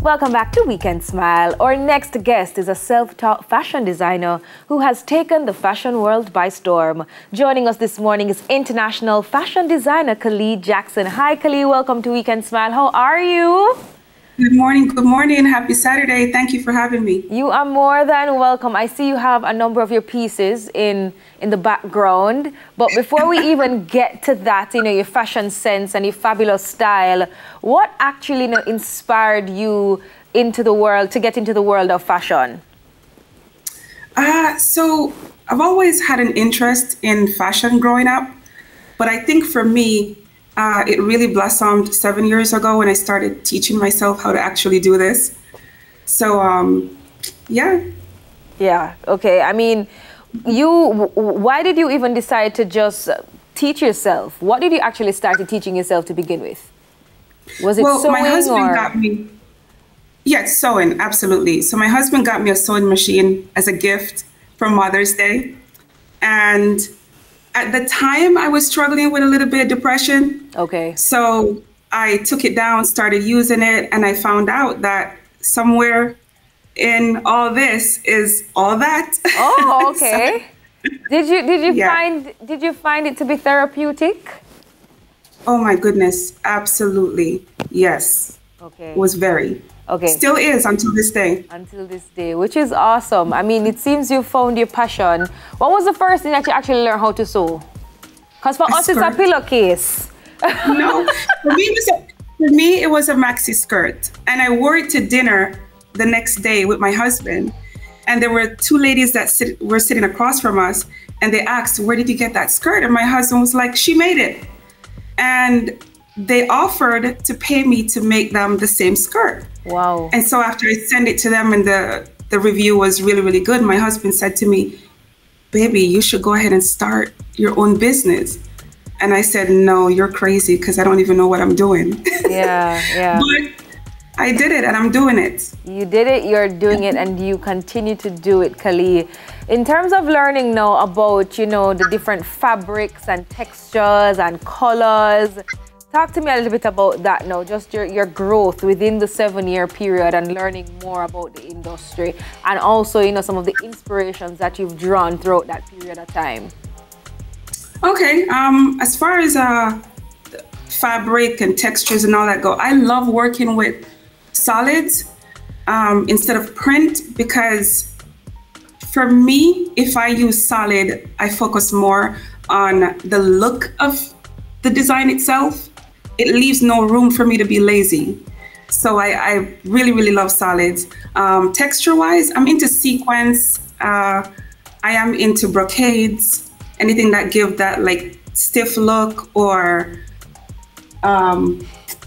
Welcome back to Weekend Smile. Our next guest is a self-taught fashion designer who has taken the fashion world by storm. Joining us this morning is international fashion designer Kallee Jackson. Hi Kallee, welcome to Weekend Smile. How are you? Good morning. Happy Saturday. Thank you for having me. You are more than welcome. I see you have a number of your pieces in the background. But before we even get to that, your fashion sense and your fabulous style, what actually inspired you to get into the world of fashion? So I've always had an interest in fashion growing up. But I think for me, it really blossomed 7 years ago when I started teaching myself how to actually do this. So, yeah. Yeah, okay. I mean, why did you even decide to just teach yourself? What did you actually start teaching yourself to begin with? Was it sewing? My husband got me. Yes, sewing, absolutely. So my husband got me a sewing machine as a gift for Mother's Day. And at the time, I was struggling with a little bit of depression. Okay. So I took it down, started using it, and I found out that somewhere in all this is all that. Oh, okay. So, did you find it to be therapeutic? Oh my goodness, absolutely. Yes. Okay. It was very. Okay. Still is until this day. Until this day, which is awesome. I mean, it seems you found your passion. What was the first thing that you actually learned how to sew? Because for us, it's a pillowcase. No, for me, it was a maxi skirt. And I wore it to dinner the next day with my husband. And there were two ladies that were sitting across from us. And they asked, where did you get that skirt? And my husband was like, she made it. And they offered to pay me to make them the same skirt. Wow. And so after I sent it to them and the review was really, really good, my husband said to me, baby, you should go ahead and start your own business. And I said, no, you're crazy because I don't even know what I'm doing. Yeah. But I did it and I'm doing it. You did it, you're doing it, and you continue to do it, Kallee. In terms of learning now about, the different fabrics and textures and colors, talk to me a little bit about that now, just your growth within the 7-year period and learning more about the industry, and also, some of the inspirations that you've drawn throughout that period of time. Okay, as far as fabric and textures and all that go, I love working with solids instead of print, because for me, if I use solid, I focus more on the look of the design itself. It leaves no room for me to be lazy. So I really, really love solids. Texture-wise, I'm into sequins. I am into brocades, anything that give that like stiff look, or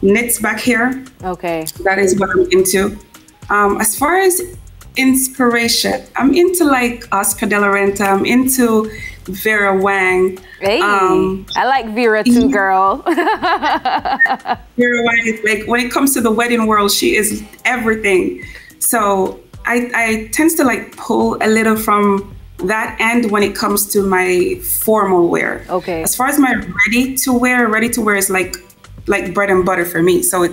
knits back here. Okay. That is what I'm into. As far as inspiration, I'm into like Oscar de la Renta. I'm into Vera Wang. Hey, I like Vera too, girl. Vera Wang is like, when it comes to the wedding world, she is everything. So I tend to like pull a little from that end when it comes to my formal wear. Okay. As far as my ready to wear is like bread and butter for me. So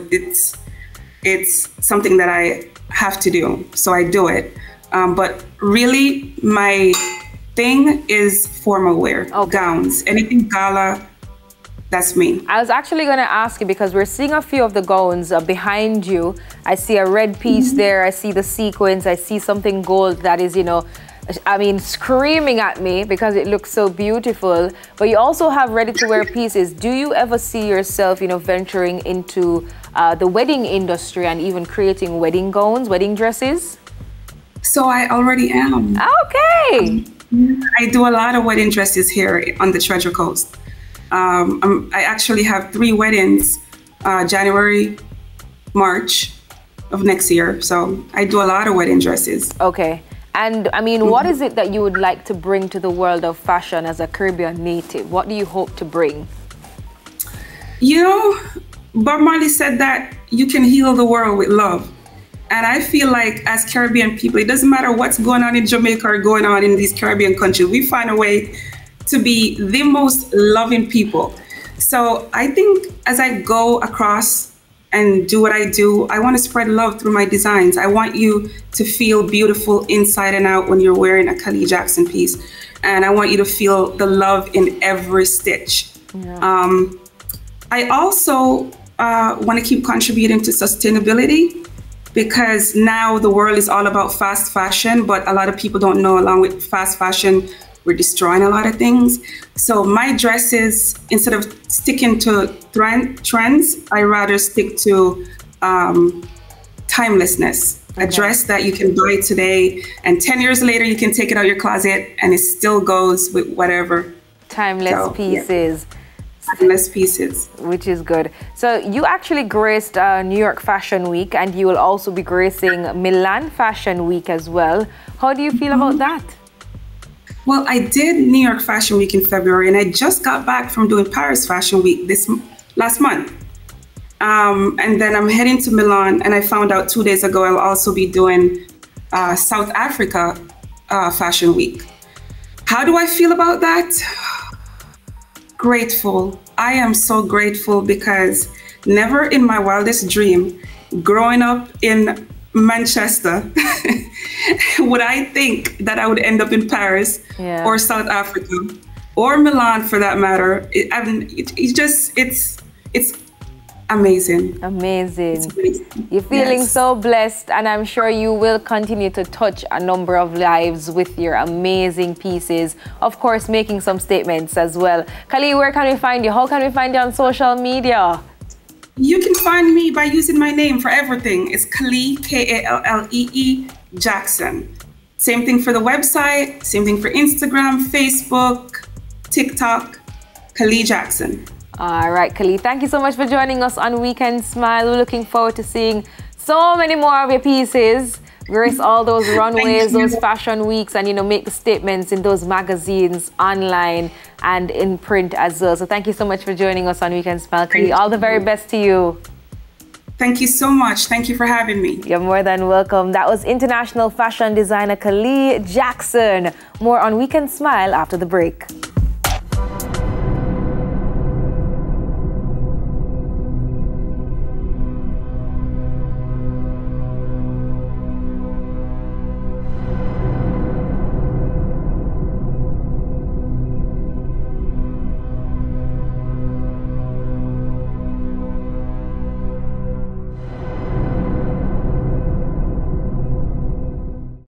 it's something that I have to do. So I do it. But really my thing is formal wear, gowns, anything gala, that's me. I was actually going to ask you, because we're seeing a few of the gowns behind you. I see a red piece there. I see the sequins. I see something gold that is, screaming at me because it looks so beautiful. But you also have ready-to-wear pieces. Do you ever see yourself, venturing into the wedding industry and even creating wedding gowns, wedding dresses? So I already am. Okay. I do a lot of wedding dresses here on the Treasure Coast. I actually have 3 weddings, January, March of next year. So I do a lot of wedding dresses. Okay. And what is it that you would like to bring to the world of fashion as a Caribbean native? What do you hope to bring? Bob Marley said that you can heal the world with love. And I feel like as Caribbean people, it doesn't matter what's going on in Jamaica or going on in these Caribbean countries, we find a way to be the most loving people. So I think as I go across and do what I do, I want to spread love through my designs. I want you to feel beautiful inside and out when you're wearing a Kallee Jackson piece. And I want you to feel the love in every stitch. Yeah. I also want to keep contributing to sustainability, because now the world is all about fast fashion, but a lot of people don't know, along with fast fashion, we're destroying a lot of things. So my dresses, instead of sticking to trends, I rather stick to timelessness. Okay. A dress that you can buy today, and 10 years later, you can take it out your closet and it still goes with whatever. Timeless pieces. Yeah. Timeless pieces. Which is good. So you actually graced New York Fashion Week, and you will also be gracing Milan Fashion Week as well. How do you feel about that? Well, I did New York Fashion Week in February, and I just got back from doing Paris Fashion Week last month. And then I'm heading to Milan, and I found out 2 days ago I'll also be doing South Africa Fashion Week. How do I feel about that? Grateful. I am so grateful, because never in my wildest dream, growing up in Manchester, would I think that I would end up in Paris or South Africa or Milan, for that matter. It's amazing. Amazing. You're feeling so blessed, and I'm sure you will continue to touch a number of lives with your amazing pieces. Of course, making some statements as well. Kallee, where can we find you? How can we find you on social media? You can find me by using my name for everything. It's Kallee, Kallee Jackson. Same thing for the website, same thing for Instagram, Facebook, TikTok, Kallee Jackson. All right, Kallee, thank you so much for joining us on Weekend Smile. We're looking forward to seeing so many more of your pieces. Grace all those runways, those fashion weeks, and, you know, make the statements in those magazines, online, and in print as well. So thank you so much for joining us on Weekend Smile, Kallee. All the very best to you. Thank you so much. Thank you for having me. You're more than welcome. That was international fashion designer Kallee Jackson. More on Weekend Smile after the break.